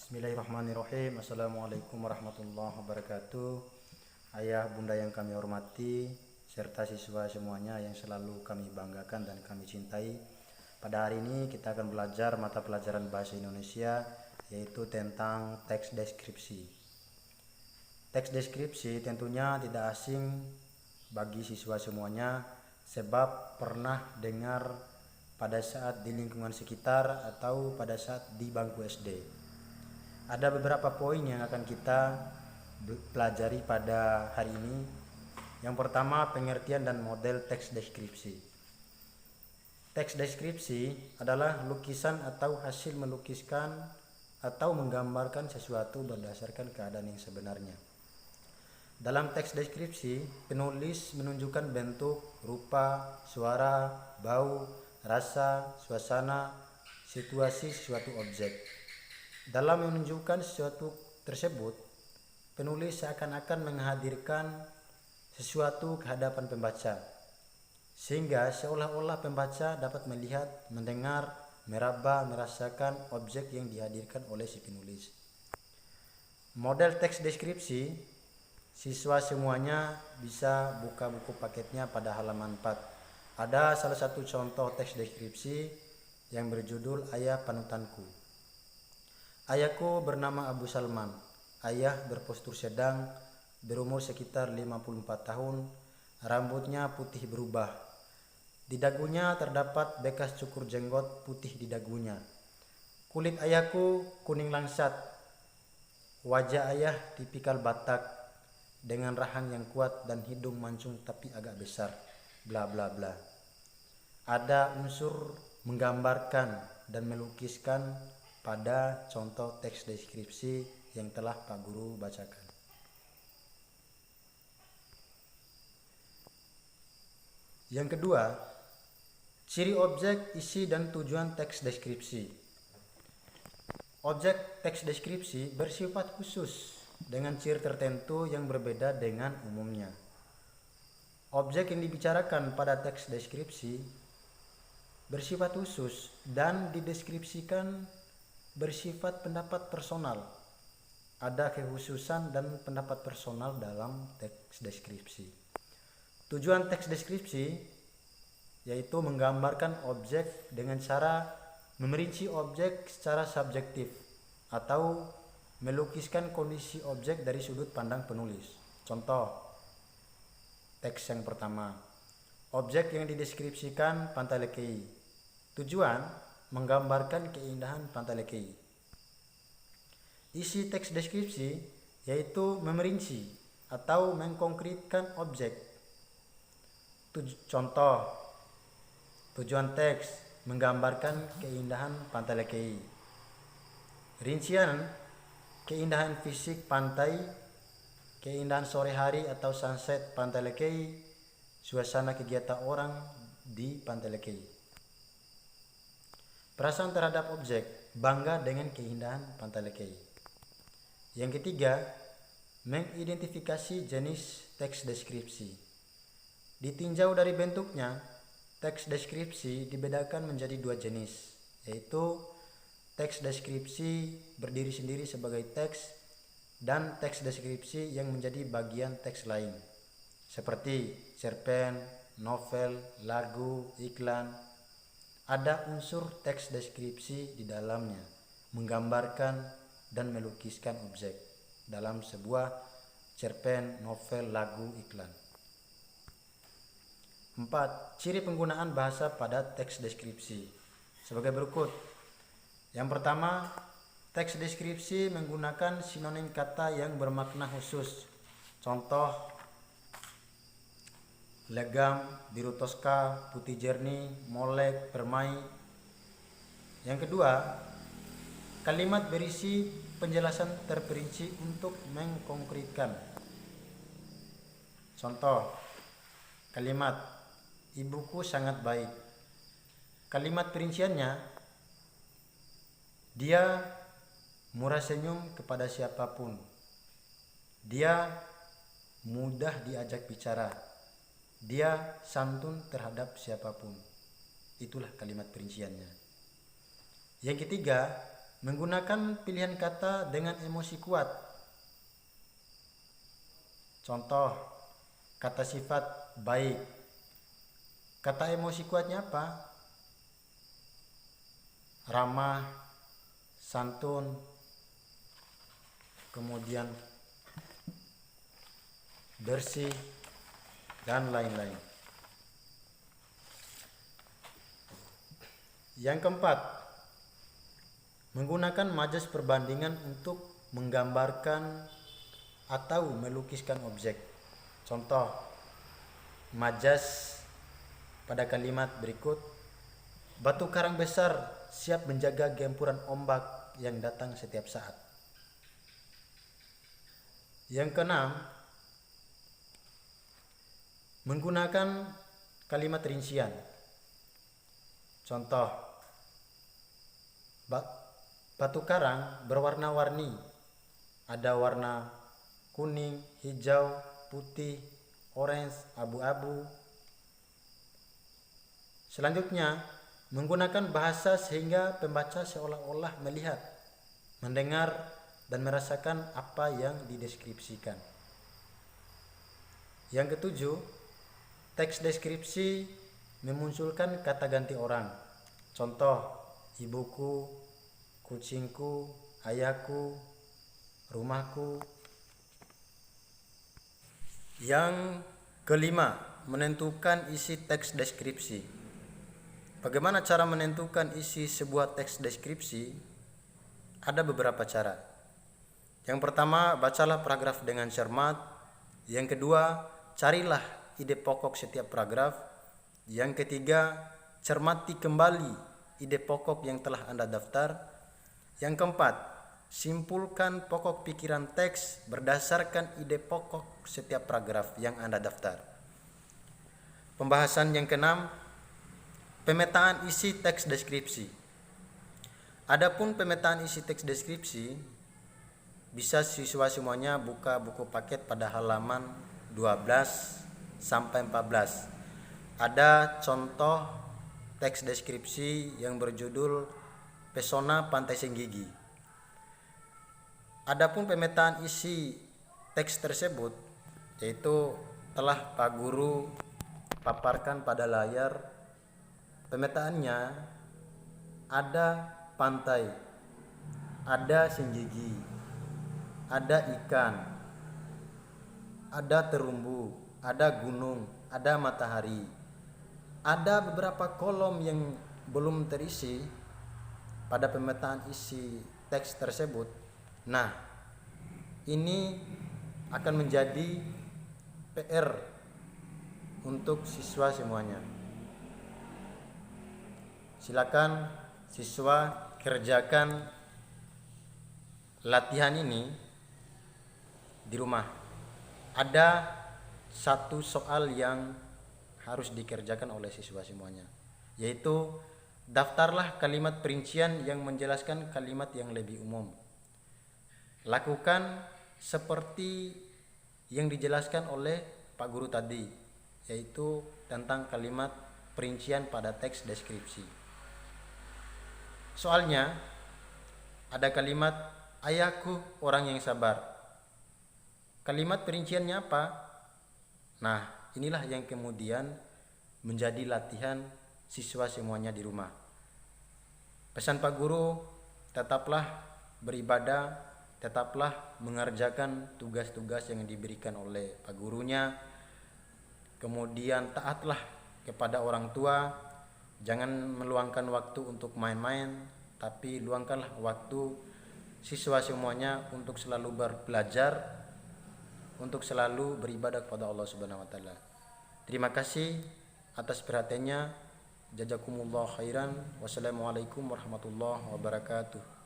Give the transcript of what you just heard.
Bismillahirrahmanirrahim. Assalamualaikum warahmatullahi wabarakatuh. Ayah bunda yang kami hormati, serta siswa semuanya yang selalu kami banggakan dan kami cintai. Pada hari ini kita akan belajar mata pelajaran bahasa Indonesia, yaitu tentang teks deskripsi. Teks deskripsi tentunya tidak asing bagi siswa semuanya, sebab pernah dengar pada saat di lingkungan sekitar atau pada saat di bangku SD. Ada beberapa poin yang akan kita pelajari pada hari ini. Yang pertama, pengertian dan model teks deskripsi. Teks deskripsi adalah lukisan atau hasil melukiskan atau menggambarkan sesuatu berdasarkan keadaan yang sebenarnya. Dalam teks deskripsi, penulis menunjukkan bentuk, rupa, suara, bau, rasa, suasana, situasi suatu objek. Dalam menunjukkan sesuatu tersebut, penulis seakan-akan menghadirkan sesuatu ke hadapan pembaca, sehingga seolah-olah pembaca dapat melihat, mendengar, meraba, merasakan objek yang dihadirkan oleh si penulis. Model teks deskripsi, siswa semuanya bisa buka buku paketnya pada halaman 4. Ada salah satu contoh teks deskripsi yang berjudul Ayah Panutanku. Ayahku bernama Abu Salman. Ayah berpostur sedang, berumur sekitar 54 tahun, rambutnya putih berubah. Di dagunya terdapat bekas cukur jenggot putih di dagunya. Kulit ayahku kuning langsat. Wajah ayah tipikal Batak dengan rahang yang kuat dan hidung mancung tapi agak besar. Bla bla bla. Ada unsur menggambarkan dan melukiskan pada contoh teks deskripsi yang telah Pak Guru bacakan. Yang kedua, ciri objek, isi dan tujuan teks deskripsi. Objek teks deskripsi bersifat khusus dengan ciri tertentu yang berbeda dengan umumnya. Objek yang dibicarakan pada teks deskripsi bersifat khusus dan dideskripsikan bersifat pendapat personal. Ada kekhususan dan pendapat personal dalam teks deskripsi. Tujuan teks deskripsi yaitu menggambarkan objek dengan cara memerinci objek secara subjektif atau melukiskan kondisi objek dari sudut pandang penulis. Contoh teks yang pertama, objek yang dideskripsikan Pantai Lekei. Tujuan menggambarkan keindahan Pantai Lekei. Isi teks deskripsi yaitu memerinci atau mengkonkretkan objek. Contoh tujuan teks menggambarkan keindahan Pantai Lekei. Rincian keindahan fisik pantai, keindahan sore hari atau sunset Pantai Lekei, suasana kegiatan orang di Pantai Lekei. Perasaan terhadap objek, bangga dengan keindahan Pantai Lekei. Yang ketiga, mengidentifikasi jenis teks deskripsi. Ditinjau dari bentuknya, teks deskripsi dibedakan menjadi dua jenis, yaitu teks deskripsi berdiri sendiri sebagai teks dan teks deskripsi yang menjadi bagian teks lain, seperti cerpen, novel, lagu, iklan. Ada unsur teks deskripsi di dalamnya, menggambarkan dan melukiskan objek dalam sebuah cerpen, novel, lagu, iklan. 4. Ciri penggunaan bahasa pada teks deskripsi sebagai berikut. Yang pertama, teks deskripsi menggunakan sinonim kata yang bermakna khusus. Contoh legam, biru toska, putih jernih, molek, permai. Yang kedua, kalimat berisi penjelasan terperinci untuk mengkonkretkan. Contoh kalimat, ibuku sangat baik. Kalimat perinciannya, dia murah senyum kepada siapapun. Dia mudah diajak bicara. Dia santun terhadap siapapun. Itulah kalimat perinciannya. Yang ketiga, menggunakan pilihan kata dengan emosi kuat. Contoh, kata sifat baik. Kata emosi kuatnya apa? Ramah, santun, kemudian bersih, dan lain-lain. Yang keempat, menggunakan majas perbandingan untuk menggambarkan atau melukiskan objek. Contoh, majas pada kalimat berikut, batu karang besar siap menjaga gempuran ombak yang datang setiap saat. Yang keenam, menggunakan kalimat rincian. Contoh, batu karang berwarna-warni. Ada warna kuning, hijau, putih, orange, abu-abu. Selanjutnya, menggunakan bahasa sehingga pembaca seolah-olah melihat, mendengar, dan merasakan apa yang dideskripsikan. Yang ketujuh, teks deskripsi memunculkan kata ganti orang. Contoh, ibuku, kucingku, ayahku, rumahku. Yang kelima, menentukan isi teks deskripsi. Bagaimana cara menentukan isi sebuah teks deskripsi? Ada beberapa cara. Yang pertama, bacalah paragraf dengan cermat. Yang kedua, carilah ide pokok setiap paragraf. Yang ketiga, cermati kembali ide pokok yang telah Anda daftar. Yang keempat, simpulkan pokok pikiran teks berdasarkan ide pokok setiap paragraf yang Anda daftar. Pembahasan yang keenam, pemetaan isi teks deskripsi. Adapun pemetaan isi teks deskripsi, bisa siswa semuanya buka buku paket pada halaman 12 sampai 14. Ada contoh teks deskripsi yang berjudul Pesona Pantai Senggigi. Adapun pemetaan isi teks tersebut, yaitu telah Pak Guru paparkan pada layar. Pemetaannya ada pantai, ada senggigi, ada ikan, ada terumbu, ada gunung, ada matahari. Ada beberapa kolom yang belum terisi pada pemetaan isi teks tersebut. Nah, ini akan menjadi PR untuk siswa semuanya. Silakan siswa kerjakan latihan ini di rumah. Ada satu soal yang harus dikerjakan oleh siswa semuanya, yaitu daftarlah kalimat perincian yang menjelaskan kalimat yang lebih umum. Lakukan seperti yang dijelaskan oleh Pak Guru tadi, yaitu tentang kalimat perincian pada teks deskripsi. Soalnya ada kalimat ayahku orang yang sabar. Kalimat perinciannya apa? Nah, inilah yang kemudian menjadi latihan siswa semuanya di rumah. Pesan Pak Guru, tetaplah beribadah, tetaplah mengerjakan tugas-tugas yang diberikan oleh Pak Gurunya. Kemudian taatlah kepada orang tua, jangan meluangkan waktu untuk main-main, tapi luangkanlah waktu siswa semuanya untuk selalu belajar, untuk selalu beribadah kepada Allah Subhanahu wa taala. Terima kasih atas perhatiannya. Jazakumullah khairan. Wassalamualaikum warahmatullahi wabarakatuh.